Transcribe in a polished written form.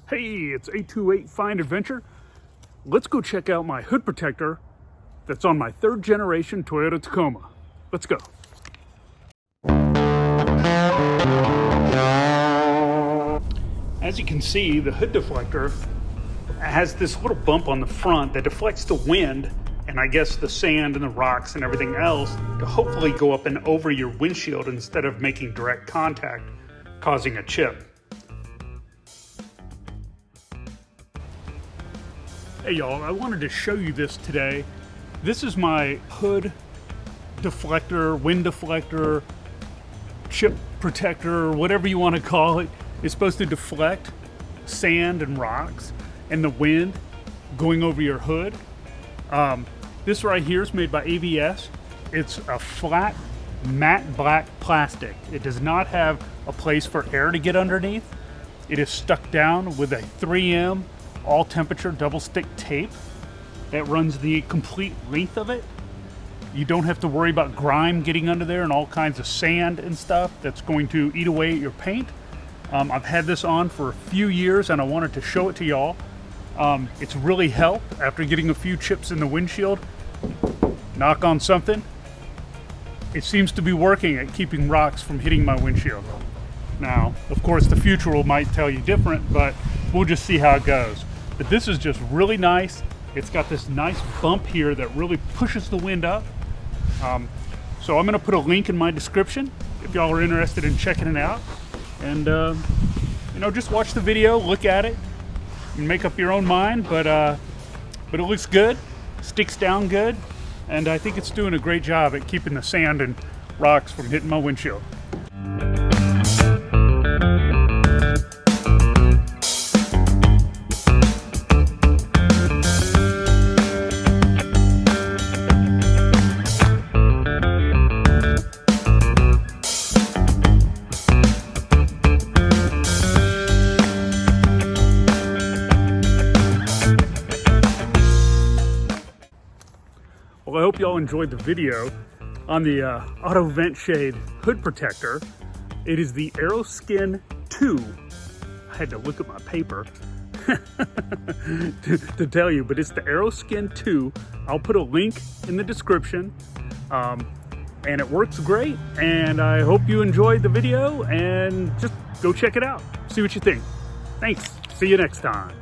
Hey, it's 828 Find Adventure. Let's go check out my hood protector that's on my third generation Toyota Tacoma. Let's go. As you can see, the hood deflector has this little bump on the front that deflects the wind and I guess the sand and the rocks and everything else to hopefully go up and over your windshield instead of making direct contact, causing a chip. Hey y'all, I wanted to show you this today. This is my hood deflector, wind deflector, chip protector, whatever you want to call it. It's supposed to deflect sand and rocks and the wind going over your hood. This right here is made by AVS. It's a flat, matte black plastic. It does not have a place for air to get underneath. It is stuck down with a 3M all temperature double stick tape that runs the complete length of it. You don't have to worry about grime getting under there and all kinds of sand and stuff that's going to eat away at your paint. I've had this on for a few years and I wanted to show it to y'all. It's really helped after getting a few chips in the windshield. Knock on something. It seems to be working at keeping rocks from hitting my windshield. Now, of course, the future might tell you different, but we'll just see how it goes. But this is just really nice. It's got this nice bump here that really pushes the wind up. So I'm gonna put a link in my description if y'all are interested in checking it out. And just watch the video, look at it, and make up your own mind. But it looks good, sticks down good, and I think it's doing a great job at keeping the sand and rocks from hitting my windshield. Well, I hope y'all enjoyed the video on the Auto Ventshade hood protector. It is the Aeroskin II. I had to look at my paper to tell you, but it's the Aeroskin II. I'll put a link in the description, and it works great. And I hope you enjoyed the video, and just go check it out. See what you think. Thanks. See you next time.